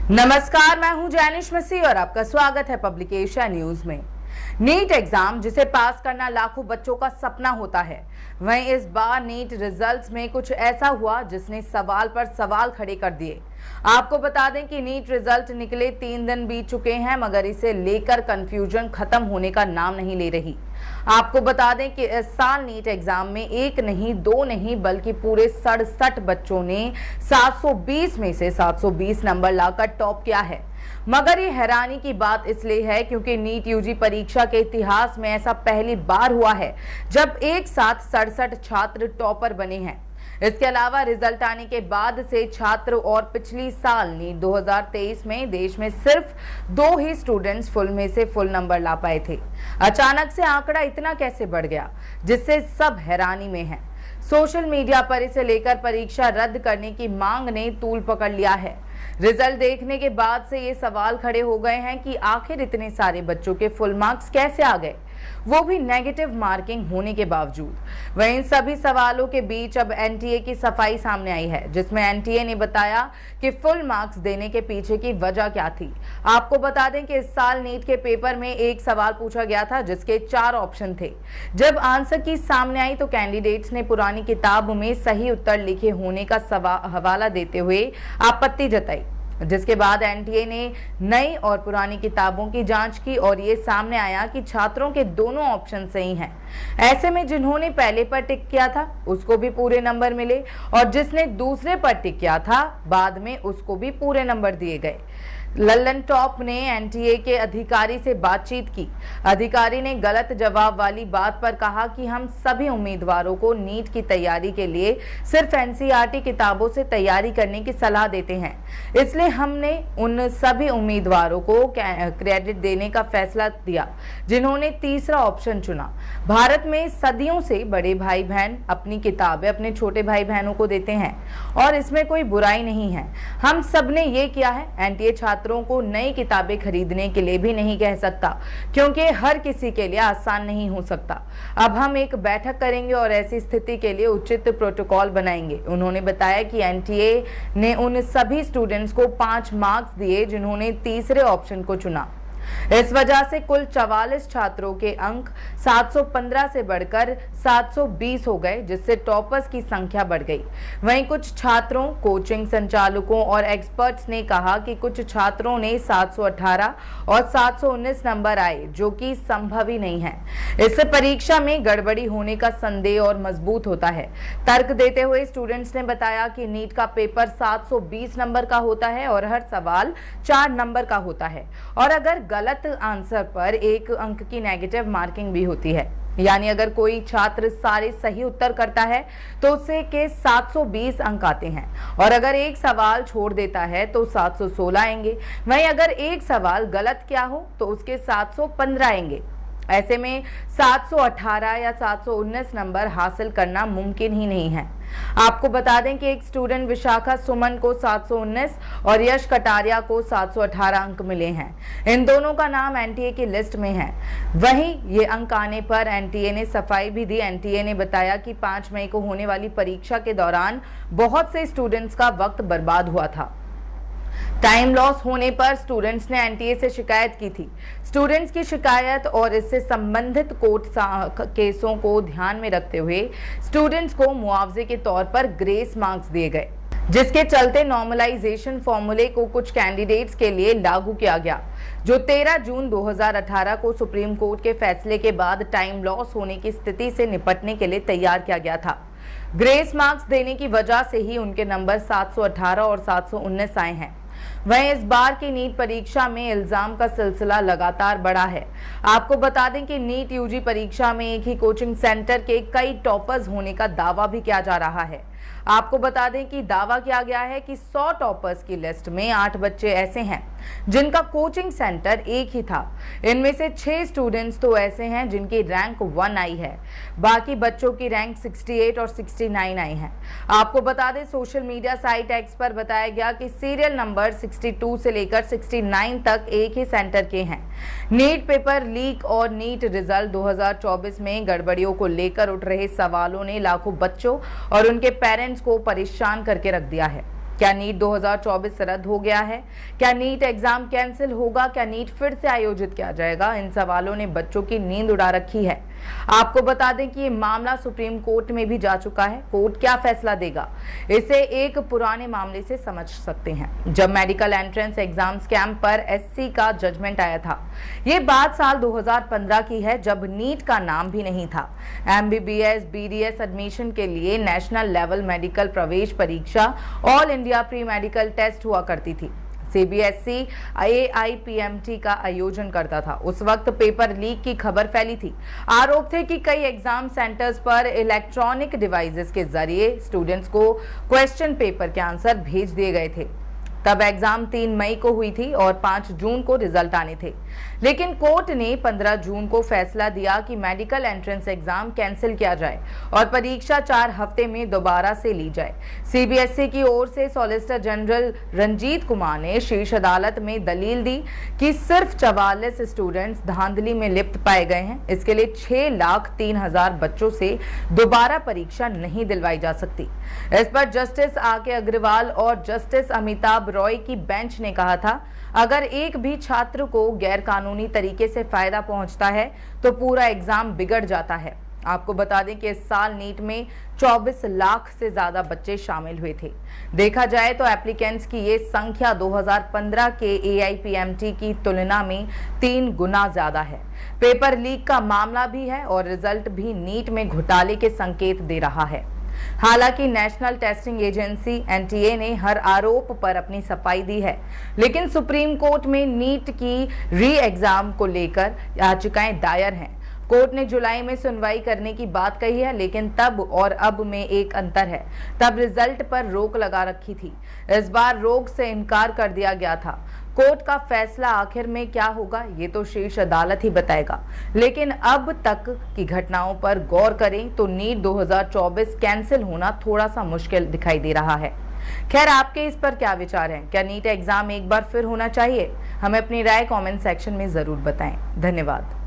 नमस्कार, मैं हूं जैनिश मसीह और आपका स्वागत है पब्लिक एशिया न्यूज में। नीट एग्जाम जिसे पास करना लाखों बच्चों का सपना होता है, वहीं इस बार नीट रिजल्ट्स में कुछ ऐसा हुआ जिसने सवाल पर सवाल खड़े कर दिए। आपको बता दें कि नीट रिजल्ट निकले 3 दिन बीत चुके हैं, मगर इसे लेकर कंफ्यूजन खत्म होने का नाम नहीं ले रही। आपको बता दें कि इस साल नीट एग्जाम में 1 नहीं 2 नहीं बल्कि पूरे 67 बच्चों ने 720 में से 720 नंबर लाकर टॉप किया है। मगर ये हैरानी की बात इसलिए है क्योंकि नीट यूजी परीक्षा के इतिहास में ऐसा पहली बार हुआ है जब एक साथ 67 छात्र टॉपर बने हैं। इसके अलावा रिजल्ट आने के बाद से छात्र और पिछली साल नीट 2023 में देश में सिर्फ 2 ही स्टूडेंट्स फुल में से फुल नंबर ला पाए थे। अचानक से आंकड़ा इतना कैसे बढ़ गया, जिससे सब हैरानी में हैं। सोशल मीडिया पर इसे लेकर परीक्षा रद्द करने की मांग ने तूल पकड़ लिया है। रिजल्ट देखने के बाद से ये सवाल खड़े हो गए हैं कि आखिर इतने सारे बच्चों के फुल मार्क्स कैसे आ गए, वो भी नेगेटिव मार्किंग होने के बावजूद। वहीं इन सभी सवालों के बीच अब एनटीए की सफाई सामने आई है, जिसमें एनटीए ने बताया कि फुल मार्क्स देने के पीछे की वजह क्या थी। आपको बता दें कि इस साल नीट के पेपर में एक सवाल पूछा गया था जिसके 4 ऑप्शन थे। जब आंसर की सामने आई तो कैंडिडेट्स ने पुरानी किताब में सही उत्तर लिखे होने का हवाला देते हुए आपत्ति जताई, जिसके बाद एनटीए ने नई और पुरानी किताबों की जांच की और ये सामने आया कि छात्रों के दोनों ऑप्शन सही हैं। ऐसे में जिन्होंने पहले पर टिक किया था उसको भी पूरे नंबर मिले और जिसने दूसरे पर टिक किया था बाद में उसको भी पूरे नंबर दिए गए। लल्लन टॉप ने एनटीए के अधिकारी से बातचीत की। अधिकारी ने गलत जवाब वाली बात पर कहा कि हम सभी उम्मीदवारों को नीट की तैयारी के लिए सिर्फ एनसीईआरटी किताबों से तैयारी करने की सलाह देते हैं, इसलिए हमने उन सभी उम्मीदवारों को क्रेडिट देने का फैसला दिया जिन्होंने तीसरा ऑप्शन चुना। भारत में सदियों से बड़े भाई बहन अपनी किताबें अपने छोटे भाई बहनों को देते हैं और इसमें कोई बुराई नहीं है। हम सब ने ये किया है। एनटीए छात्रों को नई किताबें खरीदने के लिए भी नहीं कह सकता क्योंकि हर किसी के लिए आसान नहीं हो सकता। अब हम एक बैठक करेंगे और ऐसी स्थिति के लिए उचित प्रोटोकॉल बनाएंगे। उन्होंने बताया कि एनटीए ने उन सभी स्टूडेंट्स को 5 मार्क्स दिए जिन्होंने तीसरे ऑप्शन को चुना। इस वजह से कुल 44 छात्रों के अंक 715 से बढ़कर 720 हो गए, जिससे टॉपर्स की संख्या बढ़ गई। वहीं कुछ छात्रों, कोचिंग संचालकों और एक्सपर्ट्स ने कहा कि कुछ छात्रों ने 718 और 719 नंबर आए, जो कि संभव ही नहीं है। इससे परीक्षा में गड़बड़ी होने का संदेह और मजबूत होता है। तर्क देते हुए स्टूडेंट्स ने बताया कि नीट का पेपर 720 नंबर का होता है और हर सवाल 4 नंबर का होता है और अगर गलत आंसर पर 1 अंक की नेगेटिव मार्किंग भी होती है। यानी अगर कोई छात्र सारे सही उत्तर करता है तो उसे के 720 अंक आते हैं और अगर एक सवाल छोड़ देता है तो 716 आएंगे। वहीं अगर एक सवाल गलत किया हो तो उसके 715 आएंगे। ऐसे में 718 या 719 नंबर हासिल करना मुमकिन ही नहीं है। आपको बता दें कि एक स्टूडेंट विशाखा सुमन को 719 और यश कटारिया को 718 अंक मिले हैं। इन दोनों का नाम एनटीए की लिस्ट में है। वहीं ये अंक आने पर एनटीए ने सफाई भी दी। एनटीए ने बताया कि 5 मई को होने वाली परीक्षा के दौरान बहुत से स्टूडेंट्स का वक्त बर्बाद हुआ था। टाइम लॉस होने पर स्टूडेंट्स ने एनटीए से शिकायत की थी। स्टूडेंट्स की शिकायत और इससे संबंधित कोर्ट केसों को ध्यान में रखते हुए स्टूडेंट्स को मुआवजे के तौर पर ग्रेस मार्क्स दिए गए, जिसके चलते नॉर्मलाइजेशन फॉर्मूले को कुछ कैंडिडेट्स के लिए लागू किया गया, जो 13 जून 2018 को सुप्रीम कोर्ट के फैसले के बाद टाइम लॉस होने की स्थिति से निपटने के लिए तैयार किया गया था। ग्रेस मार्क्स देने की वजह से ही उनके नंबर 718 और 719 आए हैं। वहीं इस बार की नीट परीक्षा में इल्जाम का सिलसिला लगातार बढ़ा है। आपको बता दें कि नीट यूजी परीक्षा में एक ही कोचिंग सेंटर के कई टॉपर्स होने का दावा भी किया जा रहा है। आपको बता दें कि दावा किया गया है कि 100 टॉपर्स की लिस्ट में 8 बच्चे ऐसे हैं जिनका कोचिंग सेंटर एक ही था। इनमें से 6 स्टूडेंट्स तो ऐसे हैं जिनकी रैंक 1 आई है, बाकी बच्चों की रैंक 68 और 69 आई है। आपको बता दें सोशल मीडिया साइट एक्स पर बताया गया कि सीरियल नंबर 62 से लेकर 69 तक एक ही सेंटर के हैं। नीट पेपर लीक और नीट रिजल्ट 2024 में गड़बड़ियों को लेकर उठ रहे सवालों ने लाखों बच्चों और उनके पेरेंट्स को परेशान करके रख दिया है। क्या नीट 2024 रद्द हो गया है? क्या नीट एग्जाम कैंसिल होगा? क्या नीट फिर से आयोजित किया जाएगा? इन सवालों ने बच्चों की नींद उड़ा रखी है। आपको बता दें कि ये मामला सुप्रीम कोर्ट में भी जा चुका है। कोर्ट क्या फैसला देगा, इसे एक पुराने मामले से समझ सकते हैं। जब मेडिकल एंट्रेंस एग्जाम स्कैम पर एससी का जजमेंट आया था। ये बात साल 2015 की है, जब नीट का नाम भी नहीं था। एमबीबीएस बीडीएस एडमिशन के लिए नेशनल लेवल मेडिकल प्रवेश परीक्षा all India pre medical test हुआ करती थी। सीबीएसई AIPMT का आयोजन करता था। उस वक्त पेपर लीक की खबर फैली थी। आरोप थे कि कई एग्जाम सेंटर्स पर इलेक्ट्रॉनिक डिवाइसेस के जरिए स्टूडेंट्स को क्वेश्चन पेपर के आंसर भेज दिए गए थे। तब एग्जाम 3 मई को हुई थी और 5 जून को रिजल्ट आने थे। लेकिन कोर्ट ने 15 जून को फैसला दिया कि मेडिकल एंट्रेंस एग्जाम कैंसिल किया जाए और परीक्षा 4 हफ्ते में दोबारा से ली जाए। सीबीएसई की ओर से सॉलिसिटर जनरल रंजीत कुमार ने शीर्ष अदालत में दलील दी कि सिर्फ 44 स्टूडेंट्स धांधली में लिप्त पाए गए हैं। इसके लिए 6,03,000 बच्चों से दोबारा परीक्षा नहीं दिलवाई जा सकती। इस पर जस्टिस आके अग्रवाल और जस्टिस अमिताभ रॉय की बेंच ने कहा था, अगर एक भी छात्र को गैरकानूनी तरीके से फायदा पहुंचता है तो पूरा एग्जाम बिगड़ जाता है। आपको बता दें कि इस साल नीट में 24 लाख से ज्यादा बच्चे शामिल हुए थे। देखा जाए तो एप्लीकेंट्स की ये संख्या 2015 के AIPMT की तुलना में 3 गुना ज्यादा है। पेपर लीक का मामला भी है और रिजल्ट भी नीट में घोटाले के संकेत दे रहा है। हालांकि नेशनल टेस्टिंग एजेंसी NTA ने हर आरोप पर अपनी सफाई दी है, लेकिन सुप्रीम कोर्ट में नीट की री एग्जाम को लेकर याचिकाएं दायर हैं। कोर्ट ने जुलाई में सुनवाई करने की बात कही है, लेकिन तब और अब में एक अंतर है। तब रिजल्ट पर रोक लगा रखी थी, इस बार रोक से इनकार कर दिया गया था। कोर्ट का फैसला आखिर में क्या होगा, ये तो शीर्ष अदालत ही बताएगा। लेकिन अब तक की घटनाओं पर गौर करें तो नीट 2024 कैंसिल होना थोड़ा सा मुश्किल दिखाई दे रहा है। खैर, आपके इस पर क्या विचार हैं? क्या नीट एग्जाम एक बार फिर होना चाहिए? हमें अपनी राय कमेंट सेक्शन में जरूर बताएं। धन्यवाद।